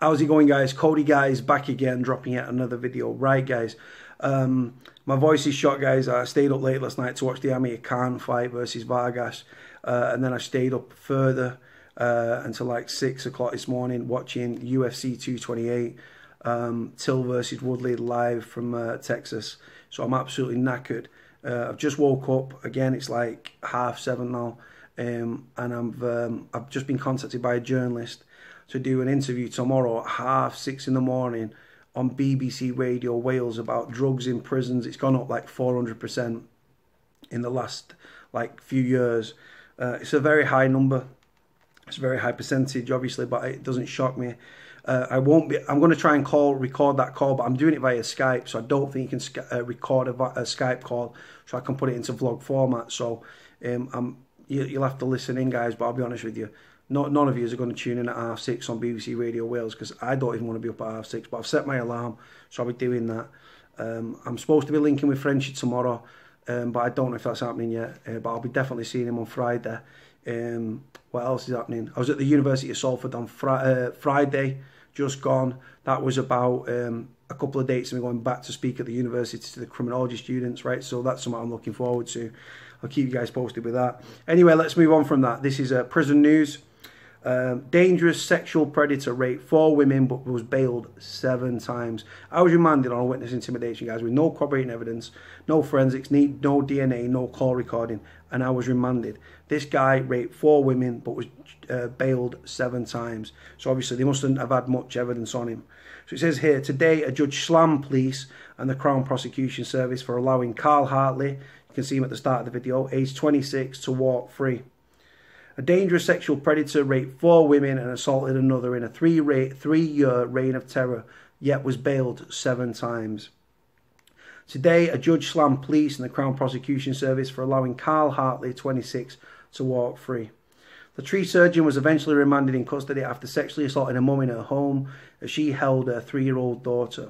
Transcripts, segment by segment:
How's it going, guys? Cody, guys, back again, dropping yet another video. Right, guys, my voice is shot, guys. I stayed up late last night to watch the Amir Khan fight versus Vargas, and then I stayed up further until like 6 o'clock this morning watching UFC 228, Till versus Woodley live from Texas. So I'm absolutely knackered. I've just woke up again. It's like 7:30 now, and I've just been contacted by a journalist to do an interview tomorrow at 6:30 in the morning on BBC Radio Wales about drugs in prisons. It's gone up like 400% in the last like few years. It's a very high number. It's a very high percentage, obviously, but it doesn't shock me. I'm going to try and record that call, but I'm doing it via Skype, so I don't think you can record a Skype call, so I can put it into vlog format. So you'll have to listen in, guys. But I'll be honest with you, none of you are going to tune in at 6:30 on BBC Radio Wales, because I don't even want to be up at 6:30. But I've set my alarm, so I'll be doing that. I'm supposed to be linking with Frenchy tomorrow, but I don't know if that's happening yet. But I'll be definitely seeing him on Friday. What else is happening? I was at the University of Salford on Friday, just gone. That was about a couple of dates and we're going back to speak at the university to the criminology students, right? So that's something I'm looking forward to. I'll keep you guys posted with that. Anyway, let's move on from that. This is prison news. Dangerous sexual predator raped 4 women but was bailed 7 times. I was remanded on a witness intimidation, guys, with no corroborating evidence, no forensics, no DNA, no call recording, and I was remanded. This guy raped 4 women but was bailed 7 times. So obviously they mustn't have had much evidence on him. So it says here, today a judge slammed police and the Crown Prosecution Service for allowing Carl Hartley, you can see him at the start of the video, aged 26, to walk free. A dangerous sexual predator raped 4 women and assaulted another in a 3-year reign of terror, yet was bailed 7 times. Today, a judge slammed police and the Crown Prosecution Service for allowing Carl Hartley, 26, to walk free. The tree surgeon was eventually remanded in custody after sexually assaulting a mum in her home as she held her 3-year-old daughter.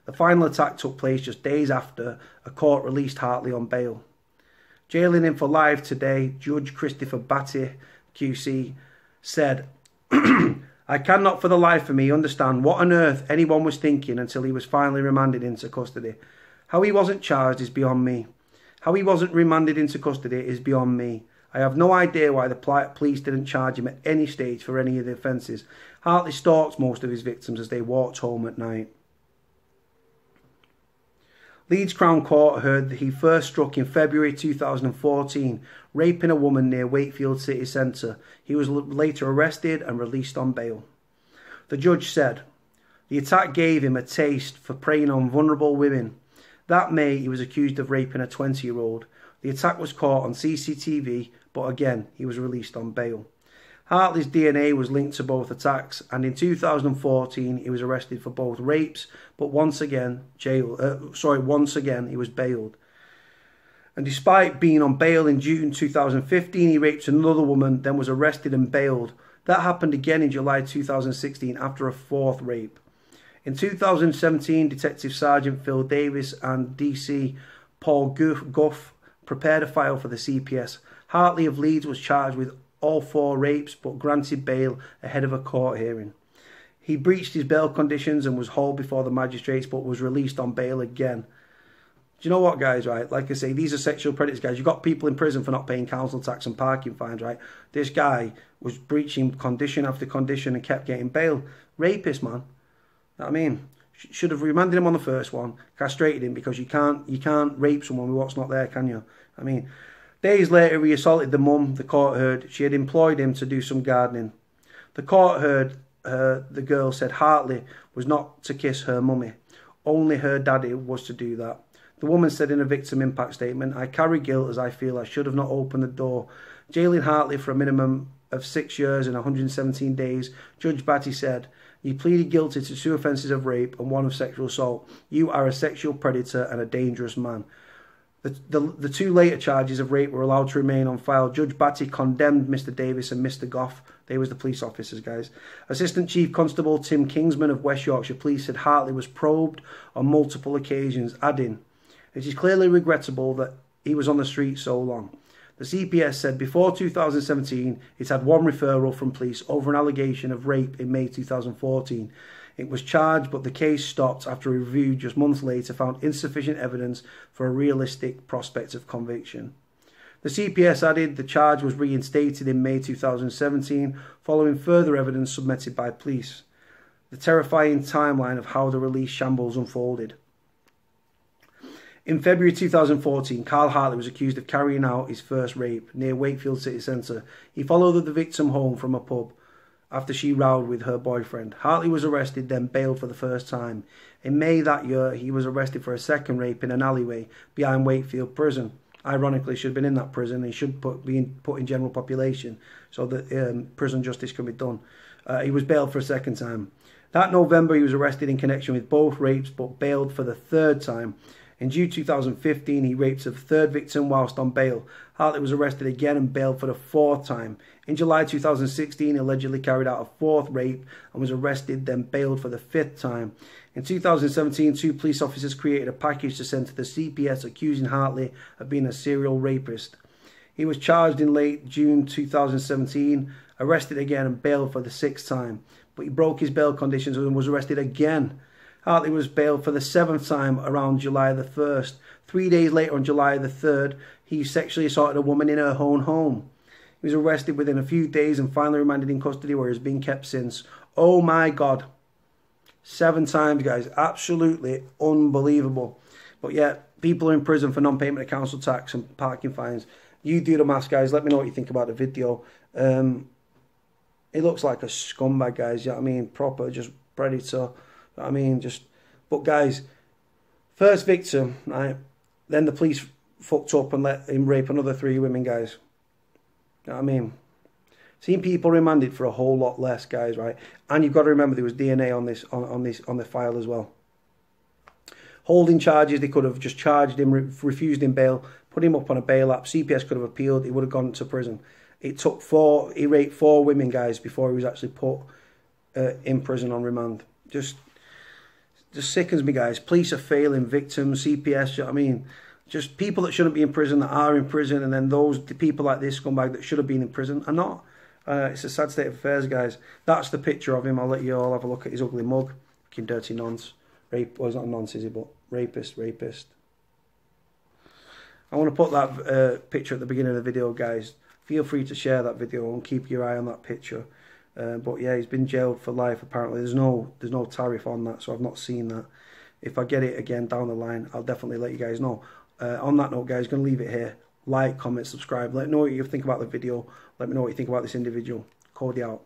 The final attack took place just days after a court released Hartley on bail. Jailing him for life today, Judge Christopher Batty, QC, said, I cannot for the life of me understand what on earth anyone was thinking until he was finally remanded into custody. How he wasn't charged is beyond me. How he wasn't remanded into custody is beyond me. I have no idea why the police didn't charge him at any stage for any of the offences. Hartley stalked most of his victims as they walked home at night. Leeds Crown Court heard that he first struck in February 2014, raping a woman near Wakefield City Centre. He was later arrested and released on bail. The judge said, the attack gave him a taste for preying on vulnerable women. That May, he was accused of raping a 20-year-old. The attack was caught on CCTV, but again, he was released on bail. Hartley's DNA was linked to both attacks, and in 2014 he was arrested for both rapes, but once again he was bailed. And despite being on bail in June 2015, he raped another woman, then was arrested and bailed. That happened again in July 2016 after a 4th rape. In 2017, Detective Sergeant Phil Davis and DC Paul Guff prepared a file for the CPS. Hartley of Leeds was charged with all 4 rapes, but granted bail ahead of a court hearing. He breached his bail conditions and was hauled before the magistrates, but was released on bail again. Do you know what, guys, right? Like I say, these are sexual predators, guys. You've got people in prison for not paying council tax and parking fines, right? This guy was breaching condition after condition and kept getting bail. Rapist, man. You know what I mean? Should have remanded him on the first one, castrated him, because you can't rape someone with what's not there, can you? I mean, days later, he assaulted the mum. The court heard she had employed him to do some gardening. The court heard the girl said Hartley was not to kiss her mummy. Only her daddy was to do that. The woman said in a victim impact statement, I carry guilt as I feel I should have not opened the door. Jailing Hartley for a minimum of 6 years and 117 days, Judge Batty said, you pleaded guilty to 2 offences of rape and 1 of sexual assault. You are a sexual predator and a dangerous man. The 2 later charges of rape were allowed to remain on file. Judge Batty condemned Mr Davis and Mr Goff. They was the police officers, guys. Assistant Chief Constable Tim Kingsman of West Yorkshire Police said Hartley was probed on multiple occasions, adding, it is clearly regrettable that he was on the street so long. The CPS said before 2017, it had one referral from police over an allegation of rape in May 2014. It was charged, but the case stopped after a review just months later found insufficient evidence for a realistic prospect of conviction. The CPS added the charge was reinstated in May 2017 following further evidence submitted by police. The terrifying timeline of how the release shambles unfolded. In February 2014, Carl Hartley was accused of carrying out his first rape near Wakefield City Centre. He followed the victim home from a pub after she rowed with her boyfriend. Hartley was arrested, then bailed for the first time. In May that year, he was arrested for a second rape in an alleyway behind Wakefield Prison. Ironically, he should have been in that prison. He should be put in general population so that prison justice can be done. He was bailed for a second time. That November, he was arrested in connection with both rapes, but bailed for the third time. In June 2015, he raped a third victim whilst on bail. Hartley was arrested again and bailed for the fourth time. In July 2016, he allegedly carried out a fourth rape and was arrested, then bailed for the fifth time. In 2017, two police officers created a package to send to the CPS accusing Hartley of being a serial rapist. He was charged in late June 2017, arrested again and bailed for the sixth time. But he broke his bail conditions and was arrested again. Hartley was bailed for the seventh time around July the 1st. 3 days later, on July the 3rd, he sexually assaulted a woman in her own home. He was arrested within a few days and finally remanded in custody, where he has been kept since. Oh my God. 7 times, guys. Absolutely unbelievable. But yeah, people are in prison for non-payment of council tax and parking fines. You do the maths, guys. Let me know what you think about the video. It looks like a scumbag, guys. You know what I mean? Proper, just predator. I mean, but guys, first victim, right? Then the police fucked up and let him rape another 3 women, guys. You know what I mean? Seen people remanded for a whole lot less, guys, right? And you've got to remember there was DNA on the file as well. Holding charges, they could have just charged him, refused him bail, put him up on a bail app. CPS could have appealed. He would have gone to prison. It took he raped 4 women, guys, before he was actually put in prison on remand. Just sickens me, guys. Police are failing victims, CPS, you know what I mean? Just people that shouldn't be in prison that are in prison, and then the people like this scumbag that should have been in prison are not. It's a sad state of affairs, guys. That's the picture of him. I'll let you all have a look at his ugly mug. Fucking dirty nonce. Well, he's not a nonce, is he? But rapist. I want to put that picture at the beginning of the video, guys. Feel free to share that video and keep your eye on that picture. But yeah, he's been jailed for life apparently. There's no tariff on that, so I've not seen that. If I get it again down the line, I'll definitely let you guys know. On that note, guys, going to leave it here. Like, comment, subscribe. Let me know what you think about the video. Let me know what you think about this individual. Cody out.